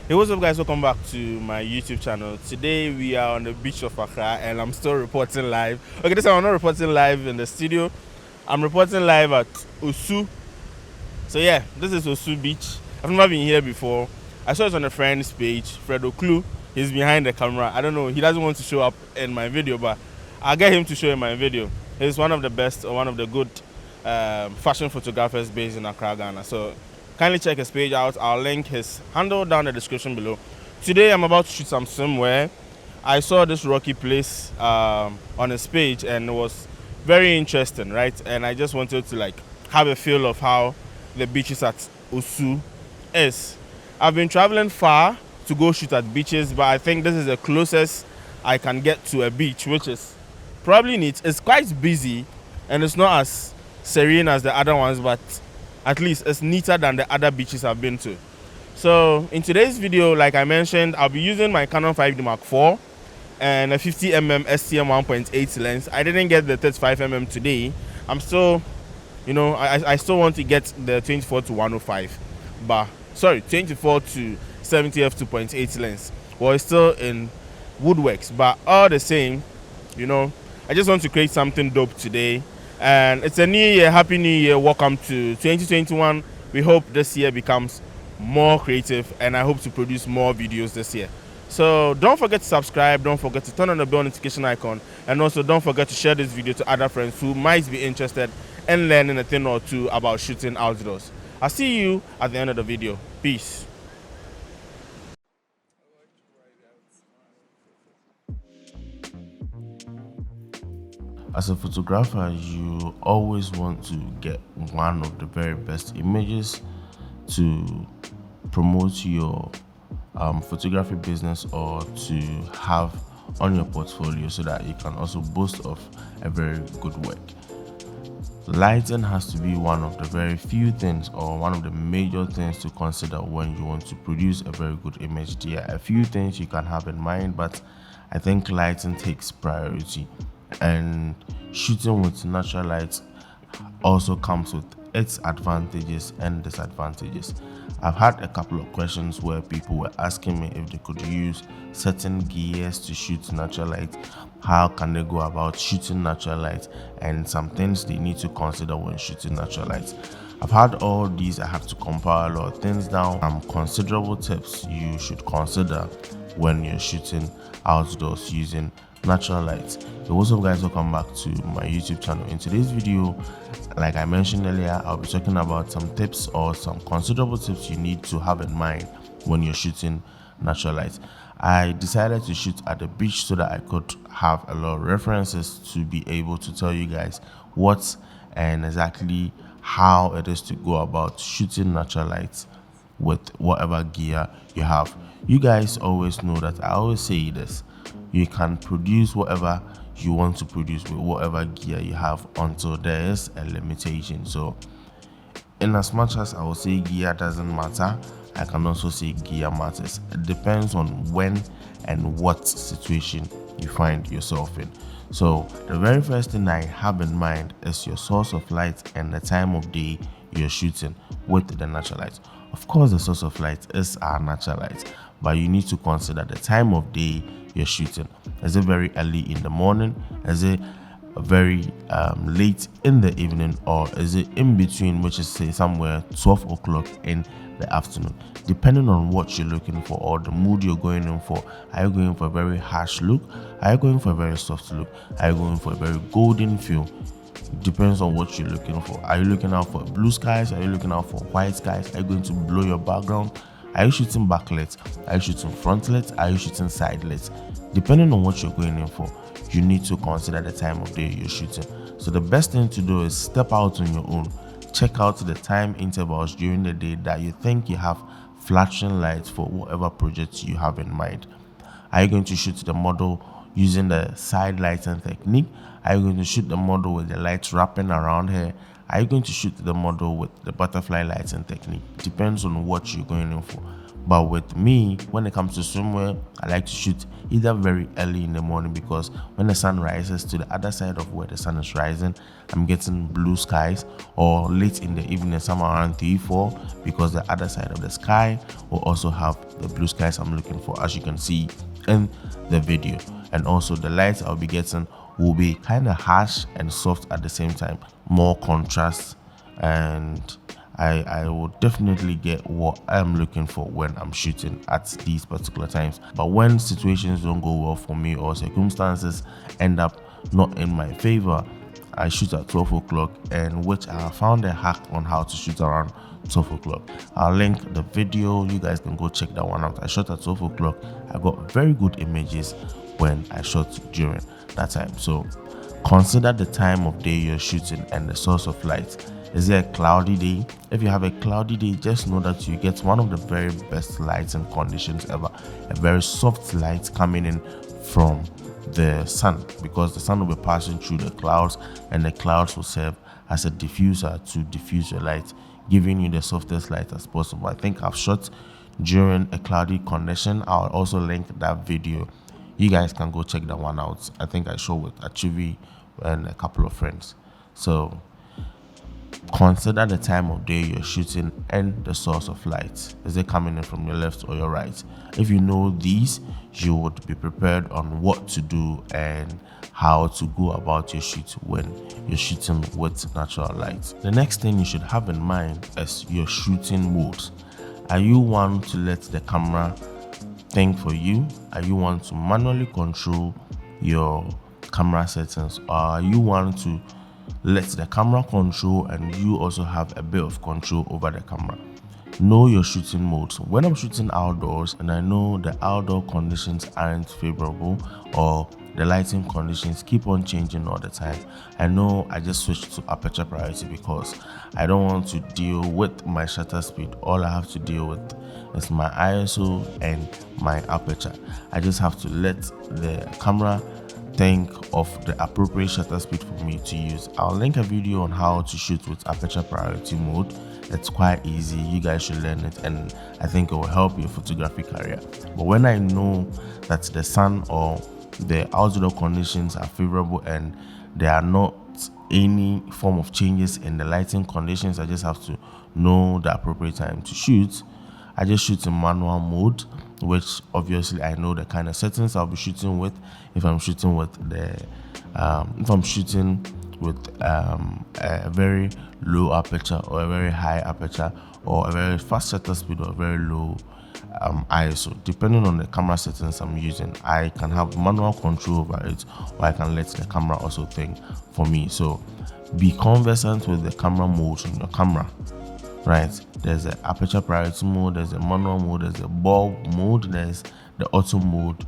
Hey, what's up, guys? Welcome back to my YouTube channel. Today we are on the beach of Accra and I'm still reporting live. Okay, this time I'm not reporting live in the studio. I'm reporting live at Osu. So yeah, this is Osu Beach. I've never been here before. I saw it on a friend's page, Fredo Clue. He's behind the camera. I don't know, he doesn't want to show up in my video, but I'll get him to show in my video. He's one of the best or one of the good fashion photographers based in Accra, Ghana. So kindly check his page out. I'll link his handle down in the description below. Today I'm about to shoot some swimwear. I saw this rocky place on his page and it was very interesting, right? And I just wanted to like have a feel of how the beaches at Osu is. I've been traveling far to go shoot at beaches, but I think this is the closest I can get to a beach, which is probably neat. It's quite busy and it's not as serene as the other ones, but at least it's neater than the other beaches I've been to. So in today's video, like I mentioned, I'll be using my Canon 5D Mark IV and a 50mm STM 1.8 lens. I didn't get the 35mm today. I'm still, I still want to get the 24 to 105, but sorry, 24 to 70 f2.8 lens. Well, it's still in woodworks, but all the same, I just want to create something dope today. And it's a new year. Happy New Year. Welcome to 2021. We hope this year becomes more creative and I hope to produce more videos this year. So don't forget to subscribe, don't forget to turn on the bell notification icon, and also don't forget to share this video to other friends who might be interested in learning a thing or two about shooting outdoors. I'll see you at the end of the video. Peace. As a photographer, you always want to get one of the very best images to promote your photography business or to have on your portfolio so that you can also boast of a very good work. Lighting has to be one of the very few things or one of the major things to consider when you want to produce a very good image. There are a few things you can have in mind, but I think lighting takes priority, and shooting with natural light also comes with its advantages and disadvantages. I've had a couple of questions where people were asking me if they could use certain gears to shoot natural light. How can they go about shooting natural light, and some things they need to consider when shooting natural light. I've had all these. I have to compile a lot of things down. Considerable tips you should consider when you're shooting outdoors using natural light. So what's up, guys? Welcome back to my YouTube channel. In today's video, like I mentioned earlier, I'll be talking about some tips or some considerable tips you need to have in mind when you're shooting natural light. I decided to shoot at the beach so that I could have a lot of references to be able to tell you guys what and exactly how it is to go about shooting natural light with whatever gear you have. You guys always know that I always say this: you can produce whatever you want to produce with whatever gear you have until there is a limitation. So in as much as I will say gear doesn't matter, I can also say gear matters. It depends on when and what situation you find yourself in. So the very first thing I have in mind is your source of light and the time of day you're shooting with the natural light. Of course, the source of light is our natural light, but you need to consider the time of day you're shooting. Is it very early in the morning? Is it very late in the evening, or is it in between, which is say somewhere 12 o'clock in the afternoon? Depending on what you're looking for or the mood you're going in for. Are you going for a very harsh look? Are you going for a very soft look? Are you going for a very golden feel? Depends on what you're looking for. Are you looking out for blue skies? Are you looking out for white skies? Are you going to blow your background? Are you shooting backlit? Are you shooting frontlit? Are you shooting sidelit? Depending on what you're going in for, you need to consider the time of day you're shooting. So the best thing to do is step out on your own. Check out the time intervals during the day that you think you have flashing lights for whatever projects you have in mind. Are you going to shoot the model using the side lighting technique? Are you going to shoot the model with the lights wrapping around her? Are you going to shoot the model with the butterfly lighting technique? Depends on what you're going in for. But with me, when it comes to swimwear, I like to shoot either very early in the morning, because when the sun rises to the other side of where the sun is rising, I'm getting blue skies, or late in the evening, somewhere around 3-4, because the other side of the sky will also have the blue skies I'm looking for, as you can see in the video. And also the lights I'll be getting will be kind of harsh and soft at the same time, more contrast, and I will definitely get what I'm looking for when I'm shooting at these particular times. But when situations don't go well for me, or circumstances end up not in my favor, I shoot at 12 o'clock, and which I found a hack on how to shoot around 12 o'clock. I'll link the video, you guys can go check that one out. I shot at 12 o'clock. I got very good images when I shot during that time. So consider the time of day you're shooting and the source of light. Is it a cloudy day? If you have a cloudy day, just know that you get one of the very best lighting conditions ever. A very soft light coming in from the sun, because the sun will be passing through the clouds, and the clouds will serve as a diffuser to diffuse your light, giving you the softest light as possible. I think I've shot during a cloudy condition. I'll also link that video. You guys can go check that one out. I think I showed with Achivi and a couple of friends. So consider the time of day you're shooting and the source of light. Is it coming in from your left or your right? If you know these, you would be prepared on what to do and how to go about your shoot when you're shooting with natural light. The next thing you should have in mind is your shooting modes. Are you one to let the camera think for you? Are you one to manually control your camera settings, or are you one to let the camera control and you also have a bit of control over the camera? Know your shooting modes. When I'm shooting outdoors and I know the outdoor conditions aren't favorable, or the lighting conditions keep on changing all the time, I know I just switch to aperture priority, because I don't want to deal with my shutter speed. All I have to deal with is my ISO and my aperture. I just have to let the camera think of the appropriate shutter speed for me to use. I'll link a video on how to shoot with aperture priority mode. It's quite easy. You guys should learn it, and I think it will help your photography career. But when I know that the sun or the outdoor conditions are favorable and there are not any form of changes in the lighting conditions, I just have to know the appropriate time to shoot. I just shoot in manual mode, which obviously I know the kind of settings I'll be shooting with. If I'm shooting with a very low aperture, or a very high aperture, or a very fast shutter speed, or a very low ISO, depending on the camera settings I'm using, I can have manual control over it, or I can let the camera also think for me. So be conversant with the camera modes on your camera. Right, there's the aperture priority mode, there's the manual mode, there's the bulb mode, there's the auto mode.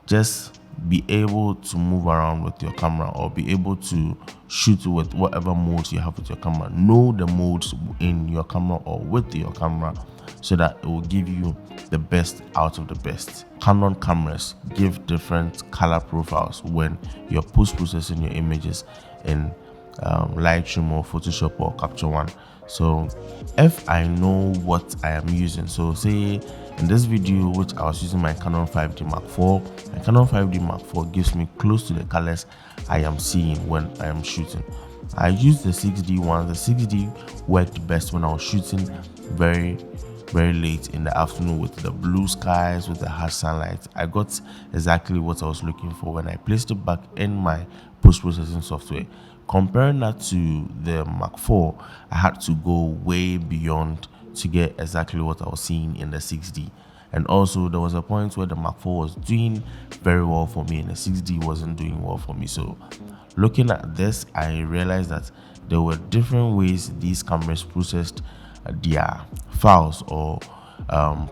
Just be able to move around with your camera, or be able to shoot with whatever modes you have with your camera. Know the modes in your camera or with your camera, so that it will give you the best out of the best. Canon cameras give different color profiles when you're post-processing your images in Lightroom or Photoshop or Capture One. So if I know what I am using, so say in this video, which I was using my Canon 5D Mark IV, my Canon 5D Mark IV gives me close to the colors I am seeing when I am shooting. I used the 6D one. The 6D worked best when I was shooting very late in the afternoon with the blue skies, with the harsh sunlight. I got exactly what I was looking for when I placed it back in my post-processing software. Comparing that to the Mark IV, I had to go way beyond to get exactly what I was seeing in the 6D. And also there was a point where the Mark IV was doing very well for me and the 6D wasn't doing well for me. So looking at this, I realized that there were different ways these cameras processed their files, or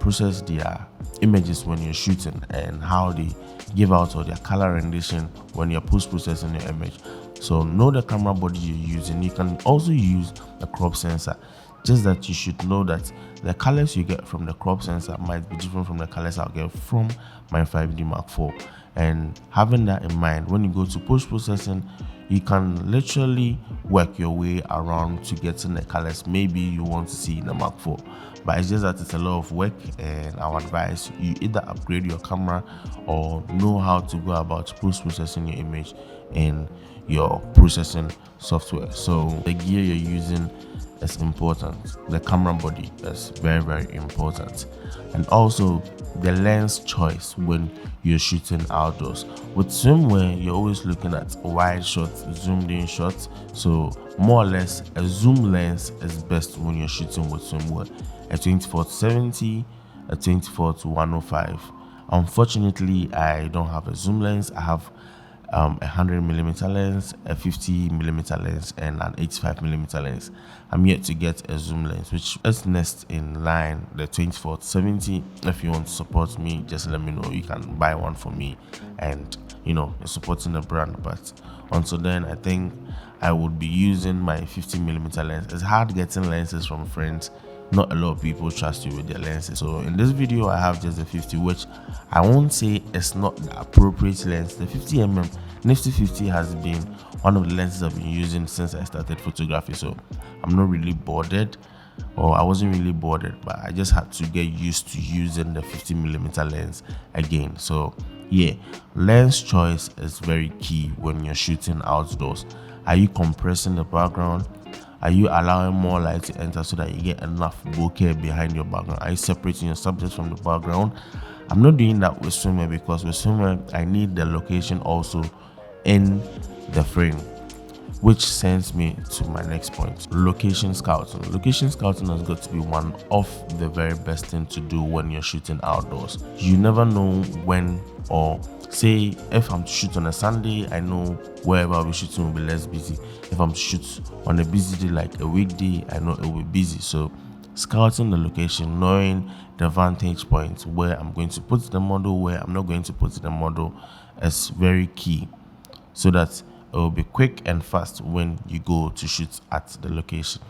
process their images when you're shooting, and how they give out, or their color rendition when you're post-processing your image. So know the camera body you're using. You can also use the crop sensor, just that you should know that the colors you get from the crop sensor might be different from the colors I'll get from my 5D Mark IV. And having that in mind, when you go to post-processing, you can literally work your way around to getting the colors maybe you want to see in the Mark IV. But it's just that it's a lot of work, and I would advise you either upgrade your camera or know how to go about post-processing your image in your processing software. So the gear you're using is important. The camera body is very, very important. And also the lens choice when you're shooting outdoors. With swimwear, you're always looking at wide shots, zoomed in shots. So more or less a zoom lens is best when you're shooting with swimwear. A 24-70, a 24-105. Unfortunately, I don't have a zoom lens. I have a 100mm lens, a 50mm lens, and an 85mm lens. I'm yet to get a zoom lens, which is next in line, the 24-70. If you want to support me, just let me know. You can buy one for me, and you're supporting the brand. But until then, I think I would be using my 50mm lens. It's hard getting lenses from friends. Not a lot of people trust you with their lenses. So in this video, I have just the 50, which I won't say it's not the appropriate lens. The 50mm Nifty 50 has been one of the lenses I've been using since I started photography. So I'm not really bothered, or I wasn't really bothered, but I just had to get used to using the 50mm lens again. So yeah, lens choice is very key when you're shooting outdoors. Are you compressing the background? Are you allowing more light to enter so that you get enough bokeh behind your background? Are you separating your subjects from the background? I'm not doing that with swimwear, because with swimwear I need the location also in the frame, which sends me to my next point: location scouting. Location scouting has got to be one of the very best thing to do when you're shooting outdoors. You never know when, or say if I'm to shoot on a Sunday, I know wherever I'll be shooting will be less busy. If I'm to shoot on a busy day like a weekday, I know it will be busy. So scouting the location, knowing the vantage point where I'm going to put the model, where I'm not going to put the model, is very key, so that it will be quick and fast when you go to shoot at the location.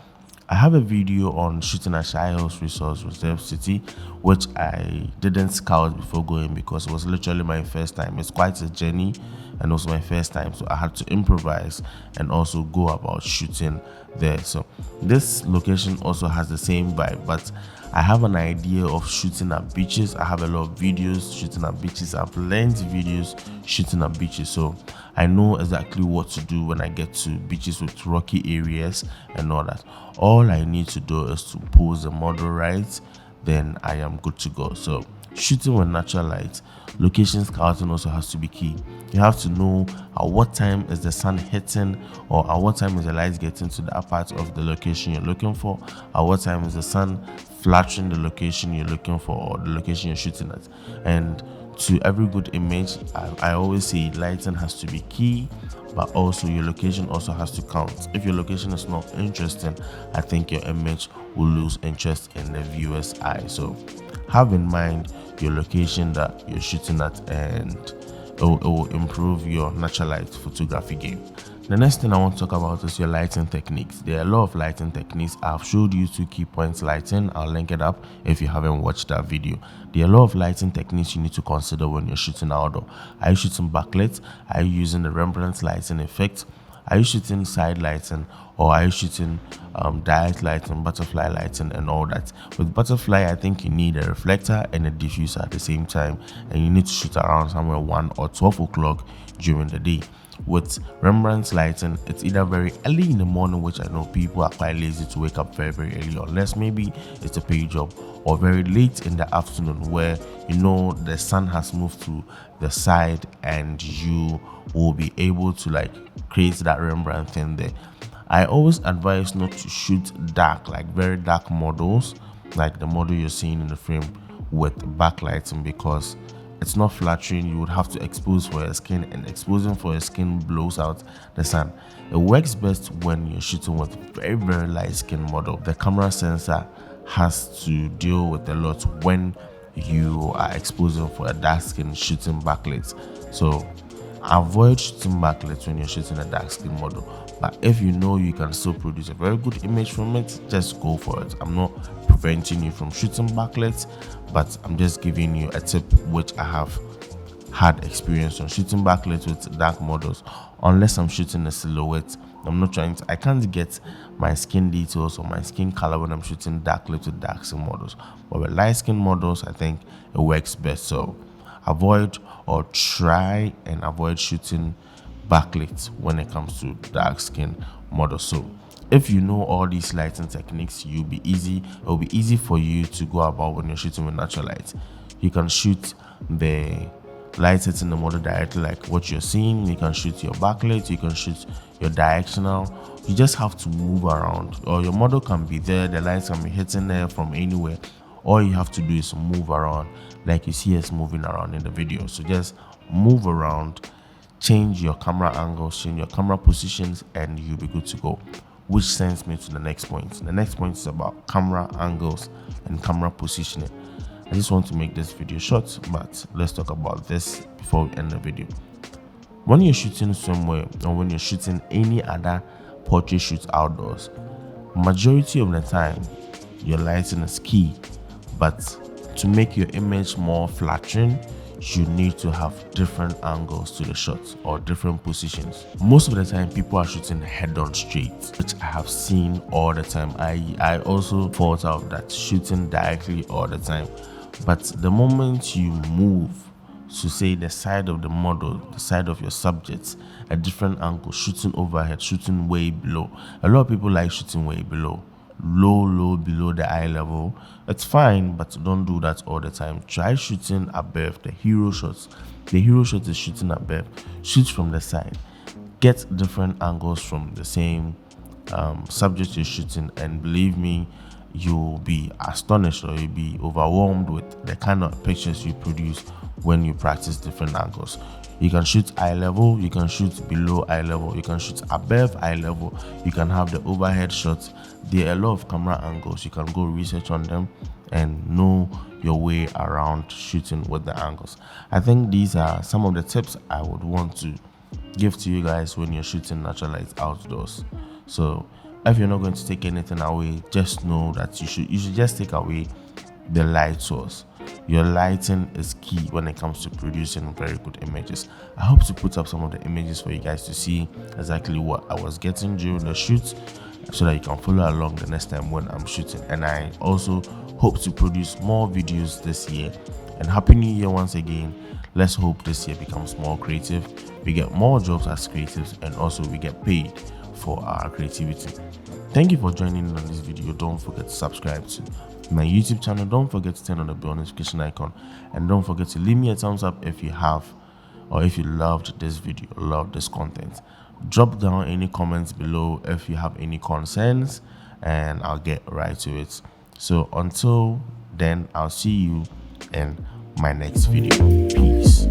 I have a video on shooting at Shire Hills Resource Reserve City, which I didn't scout before going because it was literally my first time. It's quite a journey, and also my first time, so I had to improvise and also go about shooting there. So this location also has the same vibe, but I have an idea of shooting at beaches. I have a lot of videos shooting at beaches. I've learned videos shooting at beaches, so I know exactly what to do when I get to beaches with rocky areas and all that. All I need to do is to pose the model right, then I am good to go. So shooting with natural light, location scouting also has to be key. You have to know at what time is the sun hitting, or at what time is the light getting to that part of the location you're looking for, at what time is the sun flattering the location you're looking for, or the location you're shooting at. And to every good image, I always say lighting has to be key, but also your location also has to count. If your location is not interesting, I think your image will lose interest in the viewer's eye. So have in mind your location that you're shooting at, and it will improve your natural light photography game. The next thing I want to talk about is your lighting techniques. There are a lot of lighting techniques. I've showed you 2 key points lighting. I'll link it up if you haven't watched that video. There are a lot of lighting techniques you need to consider when you're shooting outdoor. Are you shooting backlit? Are you using the Rembrandt lighting effect? Are you shooting side lighting, or are you shooting direct lighting, butterfly lighting, and all that? With butterfly, I think you need a reflector and a diffuser at the same time, and you need to shoot around somewhere 1 or 12 o'clock during the day. With Rembrandt's lighting, it's either very early in the morning, which I know people are quite lazy to wake up very, very early, unless maybe it's a paid job, or very late in the afternoon where the sun has moved to the side and you will be able to create that Rembrandt thing there. I always advise not to shoot dark, like very dark models, like the model you're seeing in the frame, with backlighting, because it's not flattering. You would have to expose for your skin, and exposing for your skin blows out the sun. It works best when you're shooting with very, very light skin model. The camera sensor has to deal with a lot when you are exposing for a dark skin shooting backlit. So avoid shooting backlit when you're shooting a dark skin model. But if you know you can still produce a very good image from it, just go for it. I'm not preventing you from shooting backlit, but I'm just giving you a tip which I have had experience on shooting backlit with dark models, unless I'm shooting a silhouette. I can't get my skin details or my skin color when I'm shooting dark lit with dark skin models. But with light skin models, I think it works best. So avoid or try and avoid shooting backlit when it comes to dark skin models. So if you know all these lighting techniques, it will be easy for you to go about when you're shooting with natural light. You can shoot the light hitting the model directly like what you're seeing. You can shoot your backlit, you can shoot your directional. You just have to move around, or your model can be there, the lights can be hitting there from anywhere. All you have to do is move around like you see us moving around in the video. So just move around, change your camera angles, change your camera positions, and you'll be good to go. Which sends me to the next point. The next point is about camera angles and camera positioning. I just want to make this video short, but let's talk about this before we end the video. When you're shooting somewhere, or when you're shooting any other portrait shoot outdoors, majority of the time your lighting is key. But to make your image more flattering, you need to have different angles to the shots or different positions. Most of the time people are shooting head on straight, which I have seen all the time. I also thought of that, shooting directly all the time. But the moment you move to say the side of the model, the side of your subjects, a different angle, shooting overhead, shooting way below. A lot of people like shooting way below, low below the eye level. It's fine, but don't do that all the time. Try shooting above. The hero shots, the hero shot is shooting above. Shoot from the side, get different angles from the same subject you're shooting, and believe me, you'll be astonished, or you'll be overwhelmed with the kind of pictures you produce when you practice different angles. You can shoot eye level, you can shoot below eye level, you can shoot above eye level, you can have the overhead shots. There are a lot of camera angles. You can go research on them and know your way around shooting with the angles. I think these are some of the tips I would want to give to you guys when you're shooting natural light outdoors. So if you're not going to take anything away, just know that you should just take away the light source. Your lighting is key when it comes to producing very good images. I hope to put up some of the images for you guys to see exactly what I was getting during the shoot, so that you can follow along the next time when I'm shooting. And I also hope to produce more videos this year. And Happy New Year once again. Let's hope this year becomes more creative. We get more jobs as creatives, and also we get paid for our creativity. Thank you for joining in on this video. Don't forget to subscribe to my YouTube channel. Don't forget to turn on the bell notification icon, and don't forget to leave me a thumbs up if you have, or if you loved this video, loved this content. Drop down any comments below if you have any concerns, and I'll get right to it. So until then, I'll see you in my next video. Peace.